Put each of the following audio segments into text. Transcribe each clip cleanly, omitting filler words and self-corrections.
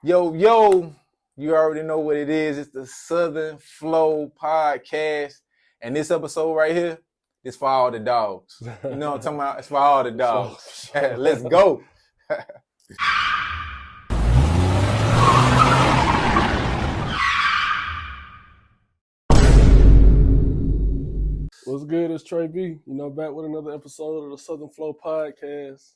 Yo, you already know what it is. It's the Southern Flow Podcast. And this episode right here is for all the dogs. You know what I'm talking about? It's for all the dogs. Sure. Let's go. What's good? It's Trey B. Back with another episode of the Southern Flow Podcast.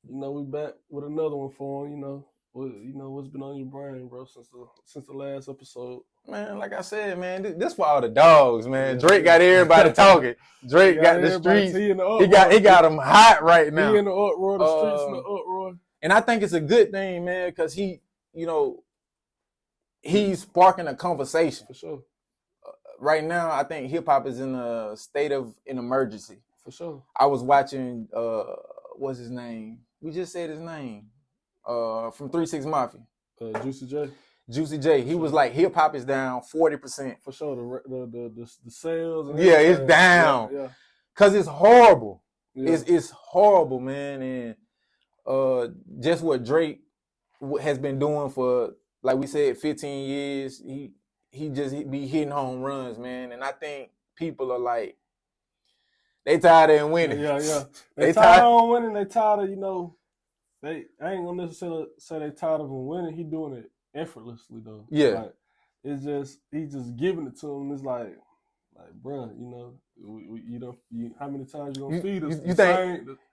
We back with another one for him. What's been on your brain, bro, since the last episode? Man, like I said, man, this for all the dogs, man. Yeah. Drake got everybody talking. Drake got the streets. He got them hot right now. He in the uproar, the streets in the uproar. And I think it's a good thing, man, because he's sparking a conversation. For sure. Right now, I think hip-hop is in a state of an emergency. For sure. I was watching, what's his name? We just said his name. From 3 6 Mafia. Juicy J. Juicy J. He was like, hip-hop is down 40%. For sure. The sales. And it's down. Yeah. Because it's horrible. Yeah. It's horrible, man. And just what Drake has been doing for, like we said, 15 years, he be hitting home runs, man. And I think people are like, they tired of winning. Yeah. They tired of winning. They tired of, I ain't gonna necessarily say they tired of him winning. He doing it effortlessly though. Yeah. Like, it's just, he just giving it to him. It's like, bro, how many times you gonna feed us?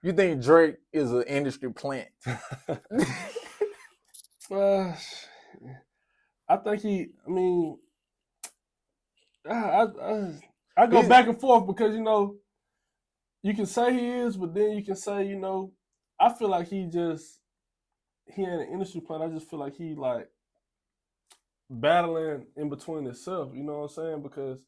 You think Drake is an industry plant? I think I go back and forth because, you can say he is, but then you can say, I feel like he ain't an industry plant. I just feel like he like battling in between himself, you know what I'm saying? Because,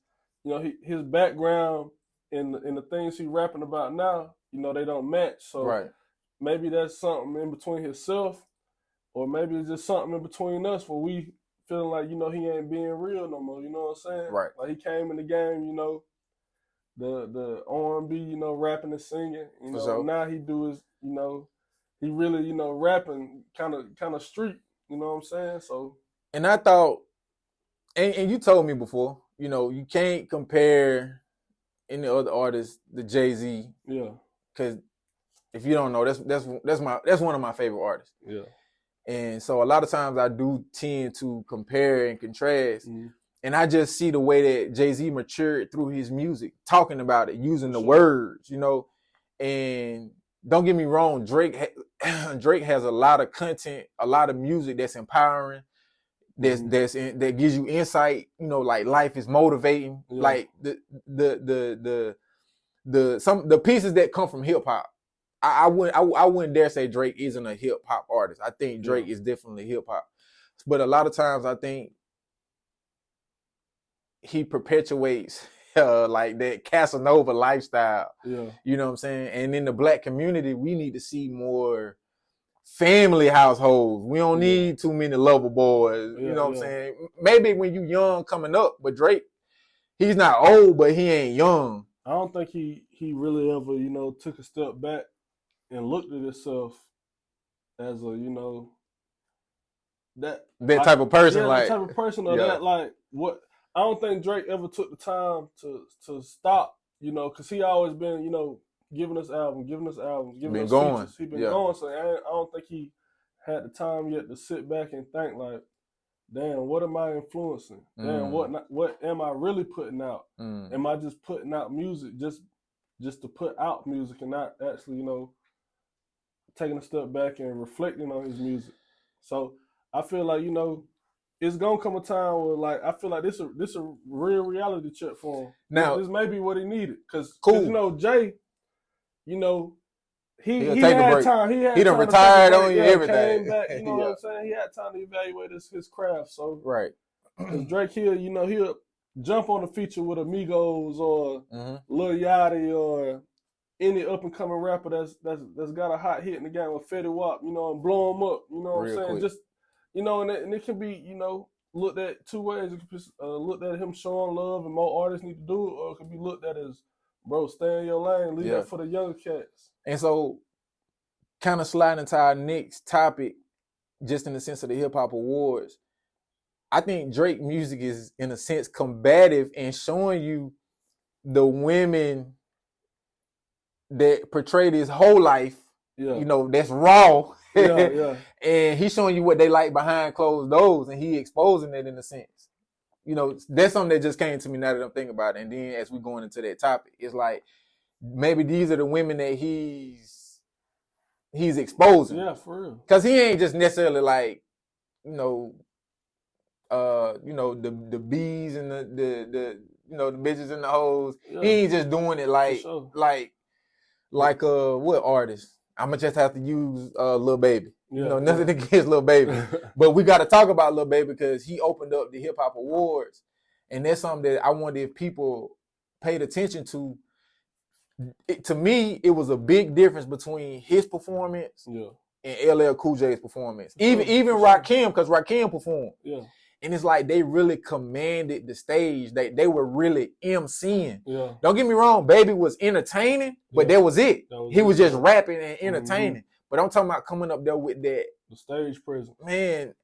his background and the things he rapping about now, they don't match. So right. Maybe that's something in between himself, or maybe it's just something in between us where we feeling like, he ain't being real no more, you know what I'm saying? Right. Like he came in the game, the R&B, rapping and singing, sure. Now he do his, he really, rapping kind of street, you know what I'm saying? So. And I thought, and you told me before, you can't compare any other artist to Jay-Z. Yeah. Because if you don't know, that's one of my favorite artists. Yeah. And so a lot of times I do tend to compare and contrast. Mm-hmm. And I just see the way that Jay-Z matured through his music, talking about it, using the words, And don't get me wrong, Drake has a lot of content, a lot of music that's empowering, that gives you insight. Like life is motivating. Yeah. Like the pieces that come from hip hop. I wouldn't dare say Drake isn't a hip hop artist. I think Drake is definitely hip hop, but a lot of times I think he perpetuates like that Casanova lifestyle. Yeah. You know what I'm saying? And in the black community, we need to see more family households. We don't need too many lover boys. You know what I'm saying? Maybe when you young coming up, but Drake, he's not old, but he ain't young. I don't think he really ever, took a step back and looked at himself as a, that type of person. That type of person or that, like, what, I don't think Drake ever took the time to stop, because he always been, giving us albums, giving us going. Features. He been going, so I don't think he had the time yet to sit back and think like, damn, what am I influencing? Damn, what am I really putting out? Am I just putting out music just to put out music and not actually, taking a step back and reflecting on his music? So I feel like, it's gonna come a time where, like, I feel like this a real reality check for him. Now this may be what he needed, because Jay, he had time. He done retired on you, everything. Came back, you know what I'm saying? He had time to evaluate his craft. So right, because Drake he'll jump on a feature with Amigos or Lil Yachty or any up and coming rapper that's got a hot hit in the game with Fetty Wap, and blow him up. You know what I'm saying? Quick. Just and it can be looked at two ways. It could be looked at him showing love, and more artists need to do it, or it could be looked at as, bro, stay in your lane, leave that for the younger cats. And so, kind of sliding into our next topic, just in the sense of the hip hop awards, I think Drake music is in a sense combative and showing you the women that portrayed his whole life, you know, that's raw. And he's showing you what they like behind closed doors, and he exposing it in a sense. You know, that's something that just came to me now that I'm thinking about it. And then as we're going into that topic, it's like maybe these are the women that he's exposing. Yeah, for real. Because he ain't just necessarily like, the bees and the the bitches and the hoes. Yeah. He ain't just doing it like what artist? I'ma just have to use Lil Baby. Yeah, nothing against Lil Baby. But we gotta talk about Lil Baby because he opened up the hip hop awards. And that's something that I wonder if people paid attention to. To me, it was a big difference between his performance and LL Cool J's performance. Even Rakim, because Rakim performed. Yeah. And it's like they really commanded the stage. They were really MCing. Yeah. Don't get me wrong, Baby was entertaining, but that was it. He was just rapping and entertaining. Mm-hmm. But I'm talking about coming up there with that. The stage presence. Man.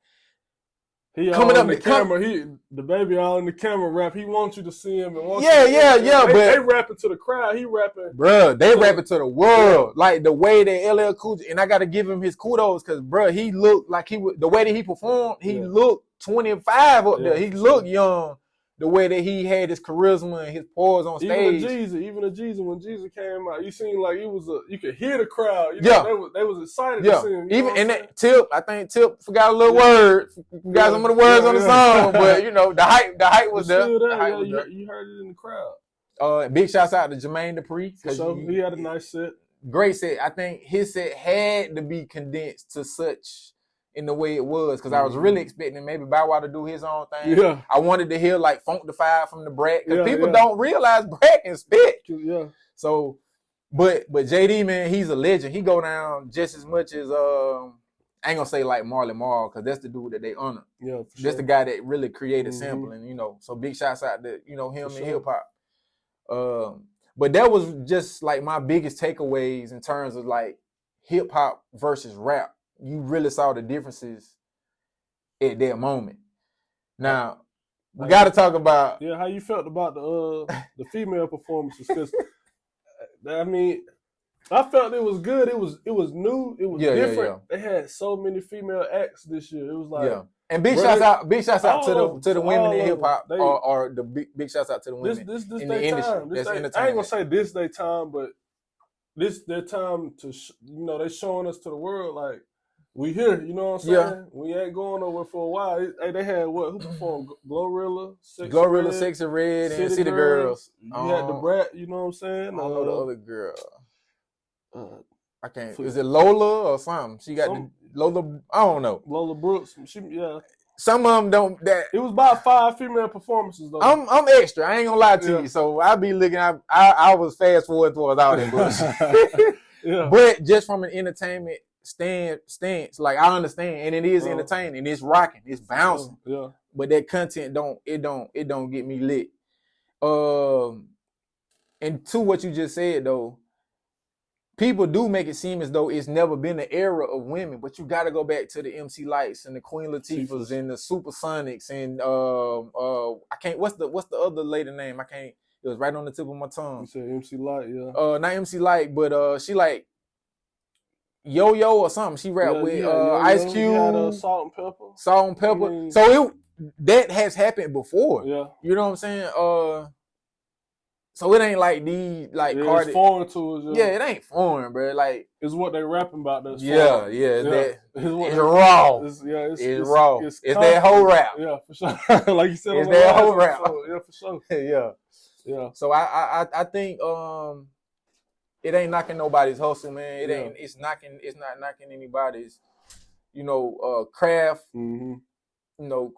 He coming up the camera. The Baby all in the camera rap. He wants you to see him. And they rapping to the crowd. He rapping. Bruh, they rapping to the world. Yeah. Like the way that LL Cool J, and I got to give him his kudos because, bruh, he looked like the way that he performed, he looked 25 up there. He looked young. The way that he had his charisma and his poise on stage. Even the Jeezy, when Jeezy came out, you seemed like you could hear the crowd. You know, they was excited to see him. Even and that Tip, I think Tip forgot a little word. Forgot some of the words on the song, but the hype was there. You heard it in the crowd. Big shouts out to Jermaine Dupri because he had a nice set. Great set. I think his set had to be condensed to such in the way it was, because I was really expecting maybe Bow Wow to do his own thing. Yeah. I wanted to hear like Funk the Five from the Brat, because people don't realize Brat can spit. Yeah. So, but JD, man, he's a legend. He go down just as much as I ain't gonna say like Marley Marl, because that's the dude that they honor. Yeah, for sure. That's the guy that really created sampling, So big shouts out to him and hip hop. But that was just like my biggest takeaways in terms of like hip hop versus rap. You really saw the differences at that moment. Now, we got to talk about how you felt about the female performances, because I mean, I felt it was good. It was new. It was different. They had so many female acts this year. It was like and big shouts out to the women in hip hop, or the big shouts out to the women this in the industry. I ain't gonna say this their time, but this their time to they showing us to the world like. We here, you know what I'm saying? Yeah. We ain't going nowhere for a while. They had who performed? Glorilla, Sexxy Red, and City Girls. You had the Brat, you know what I'm saying? I don't know the other girl. I can't. Is it Lola or something? She got Lola. I don't know. Lola Brooks. Some of them don't. It was about 5 female performances though. I'm extra. I ain't gonna lie to you. So I be looking. I was fast forward towards all that bullshit. But just from an entertainment stance, like I understand, and it is entertaining, it's rocking, it's bouncing. But that content don't get me lit. And to what you just said though, people do make it seem as though it's never been an era of women, but you got to go back to the MC Lights and the Queen Latifahs and the Supersonics and I can't. What's the other lady name? I can't. It was right on the tip of my tongue. You said MC Light, not MC Light, but she like. Yo or something. She rapped with Ice Cube. Had, Salt and Pepper. I mean, so that has happened before. Yeah. You know what I'm saying? So it ain't like these like it's foreign to us. Yeah, it ain't foreign, bro. Like it's what they rapping about. That's it's raw. It's raw. It's that whole rap. Yeah, for sure. Like you said, it's that whole rap. Yeah, for sure. Yeah. So I think it ain't knocking nobody's hustle, man. It's not knocking anybody's, craft. Mm-hmm.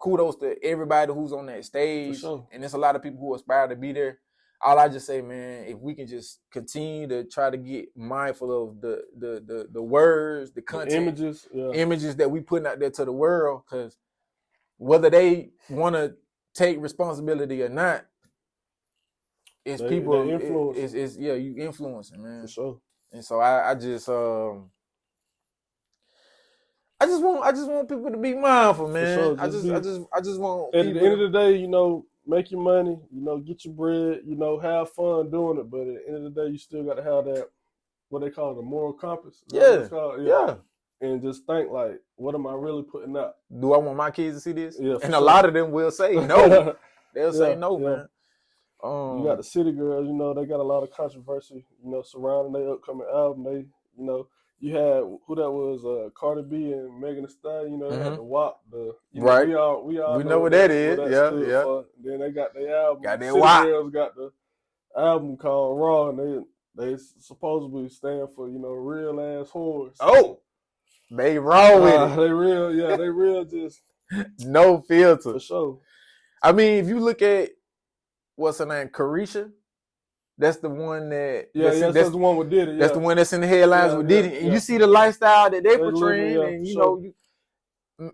Kudos to everybody who's on that stage. Sure. And there's a lot of people who aspire to be there. All I just say, man, if we can just continue to try to get mindful of the words, the content, images that we putting out there to the world, because whether they want to take responsibility or not, it's people. It's you influencing, man. For sure. And so I just I just want people to be mindful, man. Sure, I just want at people the end of the day, you know, make your money, you know, get your bread, you know, have fun doing it. But at the end of the day, you still got to have that, what they call it, a moral compass. Is that what it's called? Yeah. And just think like, what am I really putting out? Do I want my kids to see this? Yeah, and a lot of them will say no. They'll say no, man. You got the City Girls, you know, they got a lot of controversy, you know, surrounding their upcoming album. They, you know, you had who that was, Cardi B and Megan Thee Stallion, you know, they had the WAP, right. Know, we know what that is. Yeah. For. Then they got their album. Got that City WAP. Girls got the album called Raw, and they supposedly stand for, you know, real ass whores. Oh, they raw with it. They real just no filter. For sure. I mean, if you look at what's her name, Carisha, that's the one that that's the one with Diddy. That's the one that's in the headlines with Diddy. And you see the lifestyle that they portraying, and you know,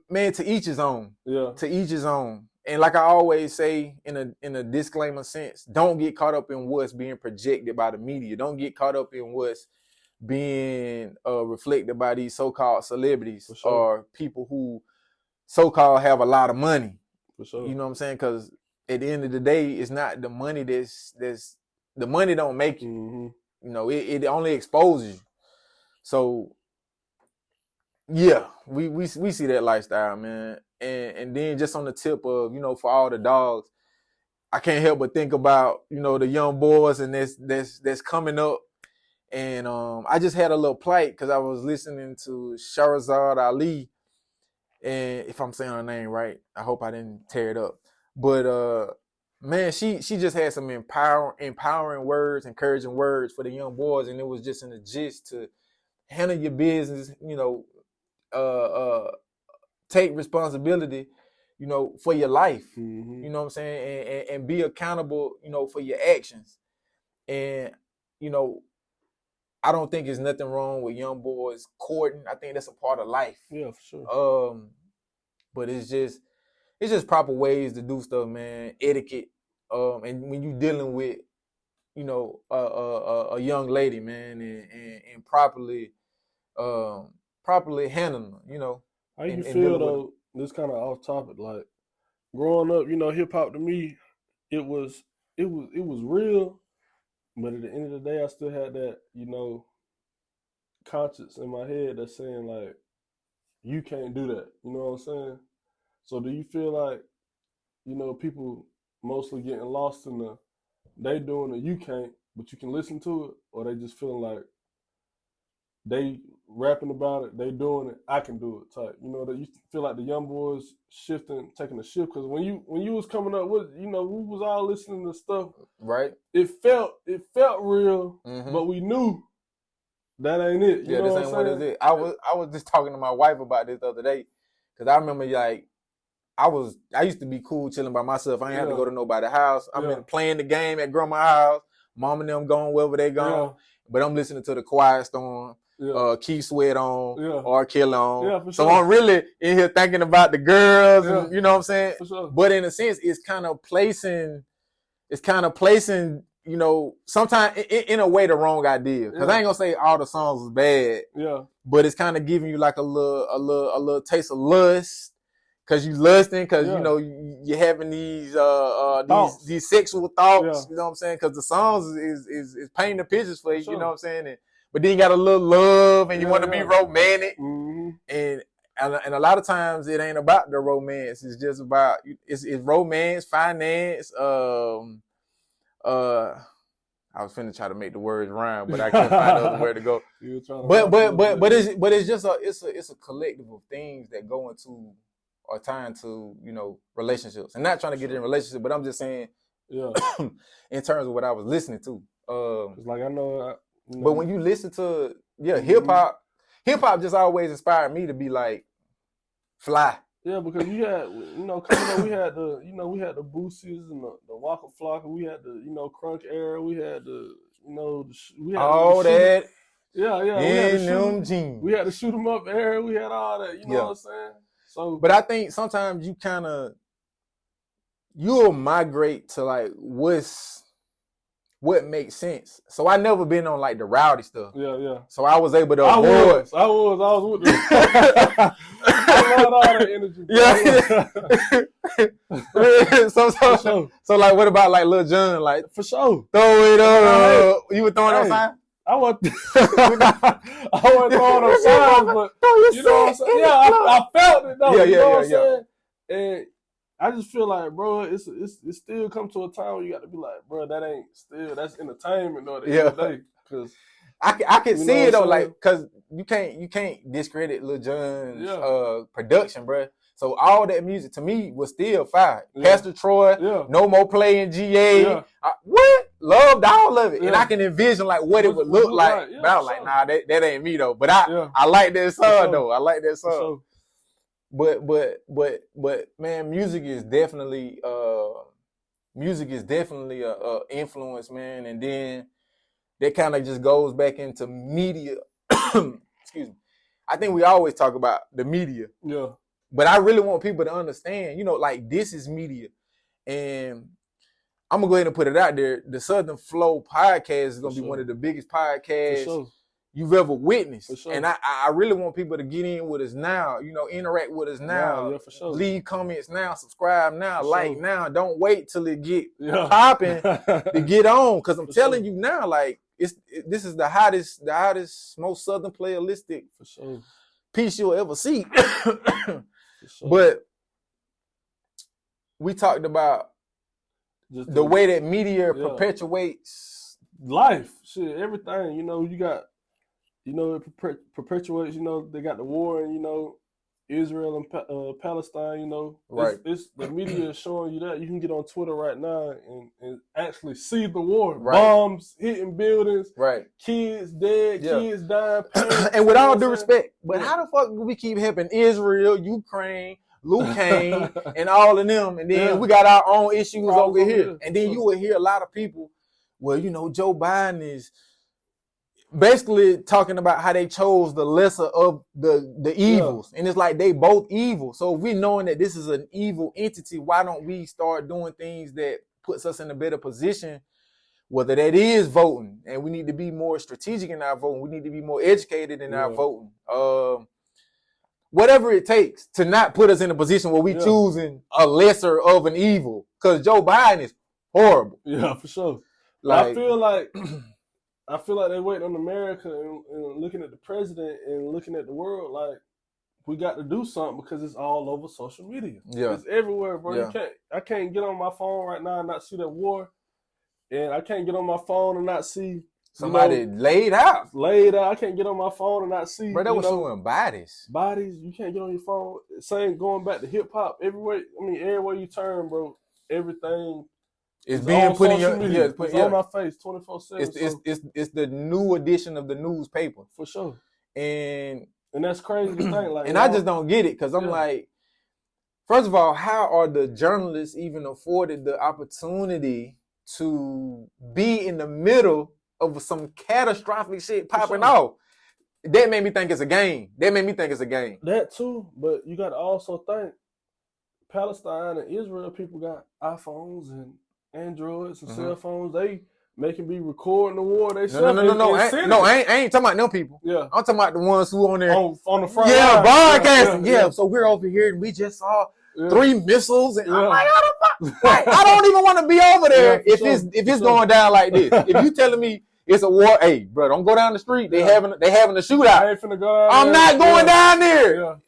man, to each his own. Yeah. To each his own. And like I always say in a disclaimer sense, don't get caught up in what's being projected by the media. Don't get caught up in what's being reflected by these so-called celebrities or people who so-called have a lot of money. For sure. You know what I'm saying? Because at the end of the day, it's not the money that's the money don't make you. Mm-hmm. You know, it only exposes you. So yeah, we see that lifestyle, man. And then just on the tip of, you know, for all the dogs, I can't help but think about, you know, the young boys and that's coming up. And I just had a little plight because I was listening to Shahrazad Ali, and if I'm saying her name right, I hope I didn't tear it up. But man, she just had some empowering words, encouraging words for the young boys, and it was just in the gist to handle your business, you know, take responsibility, you know, for your life. Mm-hmm. You know what I'm saying, and be accountable, you know, for your actions. And you know, I don't think there's nothing wrong with young boys courting. I think that's a part of life. Yeah, for sure. But it's just proper ways to do stuff, man. Etiquette. And when you're dealing with, you know, a young lady, man, and properly handling her, you know. How you feel though? This kind of off topic. Like growing up, you know, hip hop to me, it was real. But at the end of the day, I still had that, you know, conscience in my head that's saying like, you can't do that. You know what I'm saying? So do you feel like, you know, people mostly getting lost in the they doing it, you can't, but you can listen to it, or they just feeling like they rapping about it, they doing it, I can do it type. You know, that you feel like the young boys taking a shift, because when you was coming up with, you know, we was all listening to stuff. Right. It felt real, but we knew that ain't it. You know this ain't what it is. I was just talking to my wife about this the other day, because I remember like I used to be cool chilling by myself. I ain't have to go to nobody's house. I'm playing the game at grandma's house. Mom and them going wherever they going, but I'm listening to the Quiet Storm. Keith Sweat on, or Kill on. So I'm really in here thinking about the girls, and, you know what I'm saying? For sure. But in a sense, it's kind of placing, you know, sometimes in a way the wrong idea. Because I ain't gonna say all the songs was bad. Yeah. But it's kind of giving you like a little taste of lust. Cause you lusting, cause you know you're having these sexual thoughts. You know what I'm saying? Cause the songs is painting the pictures for you. You know what I'm saying? But then you got a little love, and you want to be romantic, and a lot of times it ain't about the romance. It's just about it's romance, finance. I was finna try to make the words rhyme, but I can't find the other word to go. But it's just a collective of things that go into or tie into, you know, relationships. And not trying to get in a relationship, but I'm just saying, in terms of what I was listening to. It's like I know. But when you listen to hip hop just always inspired me to be like fly. Yeah, because you had, you know, coming up, we had the Boosies and the Waka Flocka, we had the, you know, Crunk era, we had the, you know, we had all that. Yeah. We had the shoot 'em up era, we had all that. You know what I'm saying? So, but I think sometimes you'll migrate to like what's what makes sense. So I never been on like the rowdy stuff. Yeah. So I was able to I avoid. was with them. I love all that energy. Yeah. So like, what about like Lil Jon? Like, for sure. Throw it up. You were throwing those signs? I wasn't throwing those signs, but you know what I'm saying? Yeah, I felt it though. You know what I'm saying? And I just feel like, bro, it still come to a time where you got to be like, bro, that's entertainment though. At the end of the day, because I can see it though, like, because you can't discredit Lil Jon's production, bro. So all that music to me was still fire. Pastor Troy, No More Playing GA, what? Loved all of it, and I can envision like what it would look like. But I was like, nah, that ain't me though. But I like that song though. I like that song. But man, music is definitely a influence, man. And then that kind of just goes back into media. Excuse me. I think we always talk about the media. Yeah. But I really want people to understand, you know, like this is media. And I'm gonna go ahead and put it out there. The Southern Flow podcast is gonna be one of the biggest podcasts you've ever witnessed. And I really want people to get in with us now, you know, interact with us now. Yeah, for sure. Leave comments now, subscribe now, like now. Don't wait till it get popping to get on. Cause I'm telling you now, like this is the hottest, most Southern playalistic piece you'll ever see. But we talked about just the way that media perpetuates life, shit, everything. You know, you got, you know, it perpetuates. You know, they got the war, and you know, Israel and Palestine. You know, it's the media is showing you that. You can get on Twitter right now and actually see the war, bombs hitting buildings, kids dead, kids dying, and with all due respect, but how the fuck do we keep helping Israel, Ukraine, Luke Kane, and all of them, and then we got our own issues over here, and then you will hear a lot of people, well, you know, Joe Biden is basically talking about how they chose the lesser of the evils, and it's like they both evil. So if we knowing that this is an evil entity, why don't we start doing things that puts us in a better position, whether that is voting, and we need to be more strategic in our voting, we need to be more educated in our voting, whatever it takes to not put us in a position where we choosing a lesser of an evil, because Joe Biden is horrible. Yeah, for sure. Like, I feel like they waiting on America and looking at the president and looking at the world like we got to do something, because it's all over social media. Yeah, it's everywhere, bro. Yeah. I can't get on my phone right now and not see that war, and I can't get on my phone and not see somebody laid out. I can't get on my phone and not see. Bro, that was showing bodies. You can't get on your phone. Same going back to hip hop. Everywhere. I mean, everywhere you turn, bro, everything. It's being put in your it's on my face 24/7. It's the new edition of the newspaper for sure, and that's crazy to think. Like, and I just don't get it, because I'm like, first of all, how are the journalists even afforded the opportunity to be in the middle of some catastrophic shit popping off? That made me think it's a game. That too, but you got to also think Palestine and Israel people got iPhones and Androids and cell phones. They can be recording the war. They no. I ain't talking about them people. Yeah, I'm talking about the ones who on there on the front. Yeah, broadcasting. Yeah. So we're over here and we just saw 3 missiles, and I'm like, how the fuck? Like, I don't even want to be over there if it's going down like this. If you telling me it's a war, hey, bro, don't go down the street. They having a shootout. I ain't finna go I'm not going down there.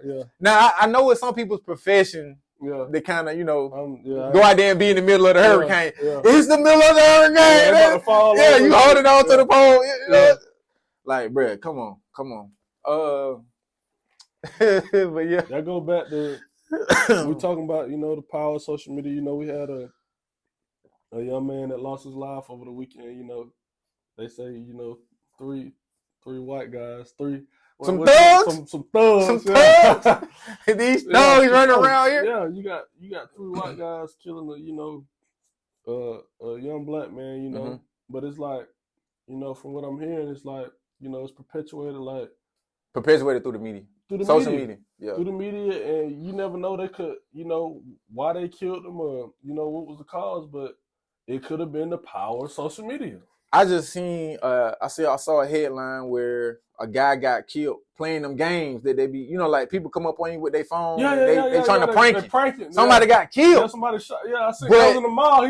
Yeah. Now I know it's some people's profession. Yeah, they kind of, you know, go out there and be in the middle of the hurricane. Yeah. It's the middle of the hurricane. You holding on to the pole. Yeah. Like, bro, come on. But yeah, that go back to we talking about, you know, the power of social media. You know, we had a young man that lost his life over the weekend. You know, they say, you know, three white guys, some thugs. These thugs running around here. Yeah, you got 3 white guys killing a young black man, you know. But it's like, you know, from what I'm hearing, it's like, you know, it's perpetuated through the media. Social media. Yeah. Through the media, and you never know, they could, you know, why they killed them, or, you know, what was the cause, but It could have been the power of social media. I just seen I saw a headline where a guy got killed playing them games that they be, you know, like people come up on you with their phone. They trying to prank you. Somebody got killed. Yeah, somebody shot. Yeah, I seen that in the mall.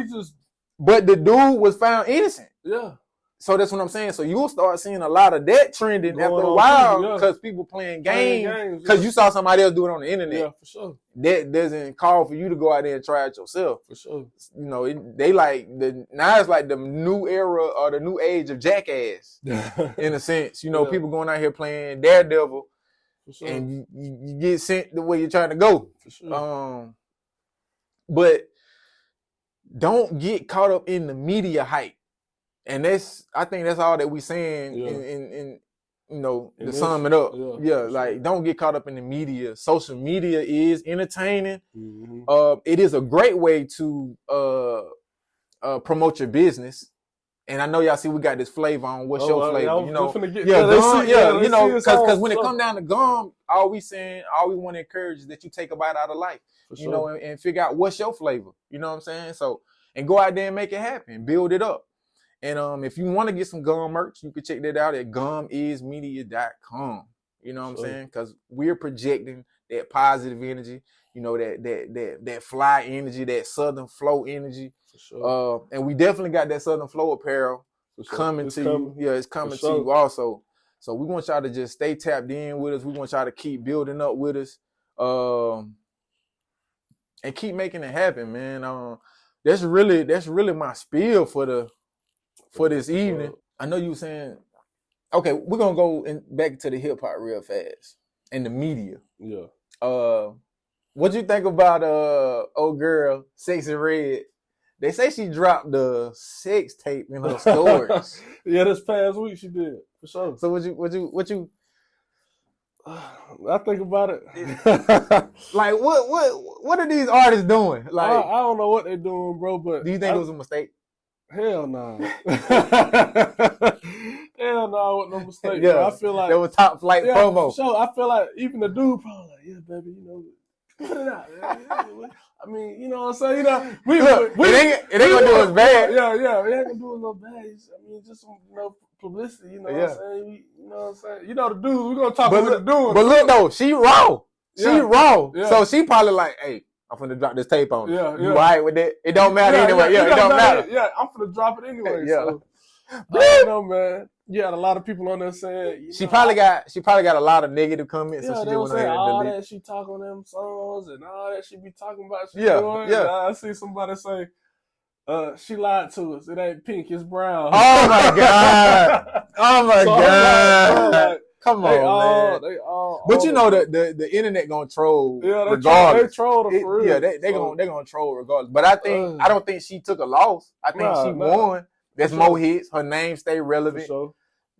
But the dude was found innocent. Yeah. So that's what I'm saying. So you'll start seeing a lot of that trending after a while because people playing games because you saw somebody else do it on the internet. Yeah, for sure. That doesn't call for you to go out there and try it yourself. For sure. You know, they like now it's like the new era or the new age of jackass in a sense. You know, people going out here playing Daredevil and you get sent the way you're trying to go. For sure. But don't get caught up in the media hype. And I think that's all that we saying in you know, to sum it up. Like don't get caught up in the media. Social media is entertaining. Mm-hmm. It is a great way to promote your business. And I know y'all see we got this flavor on what's your flavor, you know. You know, because when it come down to gum, all we want to encourage is that you take a bite out of life, you know, and figure out what's your flavor. You know what I'm saying? So, and go out there and make it happen, build it up. And if you want to get some gum merch, you can check that out at gumismedia.com. You know what I'm saying? Because we're projecting that positive energy, you know, that fly energy, that Southern Flow energy. For sure. And we definitely got that Southern Flow apparel coming to you. Yeah, it's coming to you also. So we want y'all to just stay tapped in with us. We want y'all to keep building up with us. And keep making it happen, man. That's really my spiel for this evening. I know you were saying, okay, we're gonna go back to the hip hop real fast and the media. Yeah. What you think about old girl Sexxy Red? They say she dropped the sex tape in her stories. Yeah, this past week she did for sure. So what you? I think about it. Like what are these artists doing? Like I don't know what they're doing, bro. But do you think it was a mistake? Hell no. Hell no, with no mistake. Yeah, bro. I feel like that was top flight promo. For sure. I feel like even the dude probably like, yeah, baby, you know, put it out. I mean, you know what I'm saying? You know, it ain't gonna do us bad. Yeah, it ain't gonna do us no bad. I mean, just some, you know, publicity. You know what I'm saying? You know what I'm saying? You know the dudes. We're gonna talk about the dudes. But look though, she raw. She raw. Yeah. So she probably like, hey, I'm finna drop this tape on you. You all right with that? It don't matter anyway. Yeah, it don't matter. Yeah, I'm finna drop it anyway. Yeah. So, I don't know, man. You had a lot of people on there saying she probably got a lot of negative comments. Yeah, so she they were saying all that she talk on them songs and all that she be talking about. I see somebody say, she lied to us. It ain't pink, it's brown. Oh my god! Oh my god! Come on, man. But you know the internet gonna troll regardless. They troll her for real. Yeah, they gonna troll regardless. But I don't think she took a loss. I think she won. There's more hits. Her name stay relevant.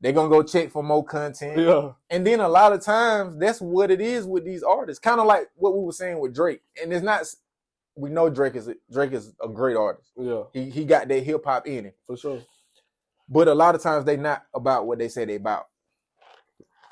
They're gonna go check for more content. Yeah. And then a lot of times that's what it is with these artists. Kind of like what we were saying with Drake. And it's not. We know Drake is a great artist. Yeah. He got that hip hop in him. For sure. But a lot of times they not about what they say they about.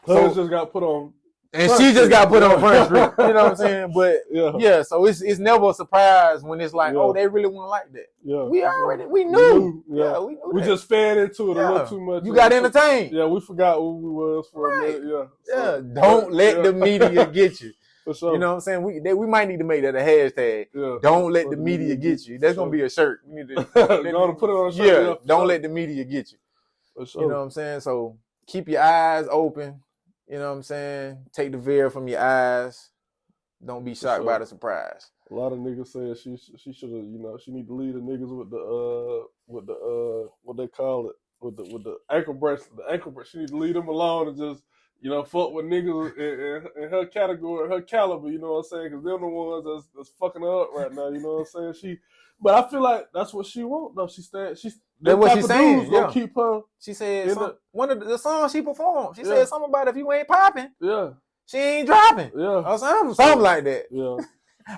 So just got put on. And she just got put on Front Street. You know what I'm saying? But yeah, so it's never a surprise when it's like, oh, they really wouldn't like that. Yeah. We knew. We knew we just fed into it a little too much. You got entertained. Yeah, we forgot who we was for a minute. Yeah. So, don't let the media get you. For sure. You know what I'm saying? We might need to make that a hashtag. Yeah. Don't let the media get you. That's gonna be a shirt. We need to gonna put it on a shirt. Yeah, don't let the media get you. For sure. You know what I'm saying? So keep your eyes open. You know what I'm saying? Take the veil from your eyes. Don't be shocked by the surprise. A lot of niggas said she should have, you know, she need to lead the niggas with the what they call it, with the ankle bracelet. The ankle bracelet. She need to leave them alone and just, you know, fuck with niggas in her category, her caliber. You know what I'm saying? Because they're the ones that's fucking her up right now. You know what I'm saying? But I feel like that's what she want though. That's what she's saying. Yeah. Keep her. She said one of the songs she performed. She said something about if you ain't popping, she ain't dropping. Yeah, or something like that. Yeah,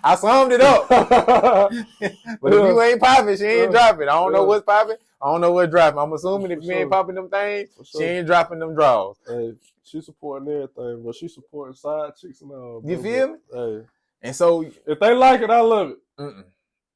I summed it up. But if you ain't popping, she ain't dropping. I don't know what's popping. I don't know what's dropping. I'm assuming if you ain't popping them things, she ain't dropping them draws. Hey, she supporting everything, but she supporting side chicks and all. You feel me? Hey, and so if they like it, I love it.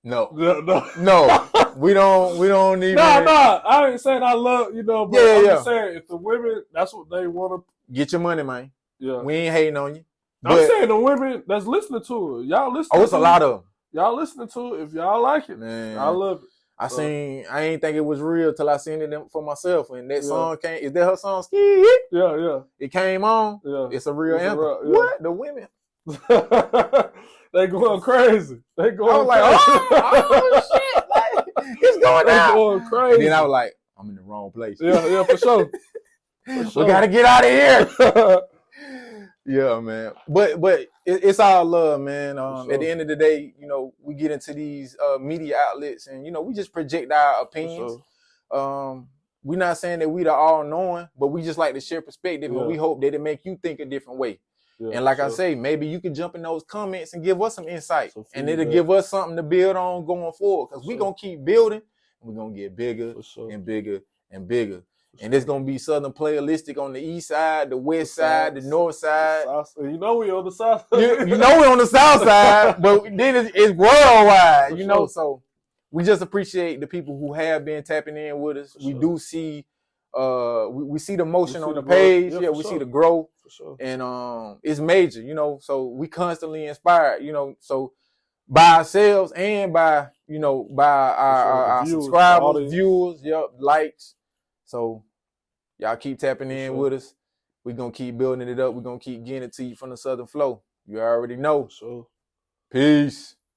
No. No. No. We don't even. Nah. I ain't saying I love, but I'm just saying if the women, that's what they want to. Get your money, man. Yeah. We ain't hating on you. I'm saying the women that's listening to it. Y'all listening to it. Oh, it's a lot of them. Y'all listening to it. If y'all like it, man, I love it. I ain't think it was real till I seen it for myself. And that song came, is that her song? Yeah. It came on. Yeah. It's a real anthem. What? The women. They going crazy. They going I was like, oh shit. Like, it's going down. They going crazy. And then I was like, I'm in the wrong place. Yeah, for sure. We gotta get out of here. Yeah, man. But it's all love, man. At the end of the day, we get into these media outlets and we just project our opinions. We're not saying that we the all knowing, but we just like to share perspective, and we hope that it make you think a different way. Yeah, and like I say, maybe you can jump in those comments and give us some insight, and it'll give us something to build on going forward. Because we're gonna keep building, and we're gonna get bigger and bigger and bigger. And it's gonna be Southern Playalistic on the east side, the west side, the north side. We on the south. you know we on the south side, but then it's worldwide. So we just appreciate the people who have been tapping in with us. We do see, we see the motion on the page. Yeah, we see the growth, and it's major. So we constantly inspired. So by ourselves and by our subscribers, viewers, likes. So y'all keep tapping in with us. We're going to keep building it up. We're going to keep getting it to you from the Southern Flow. You already know. Peace.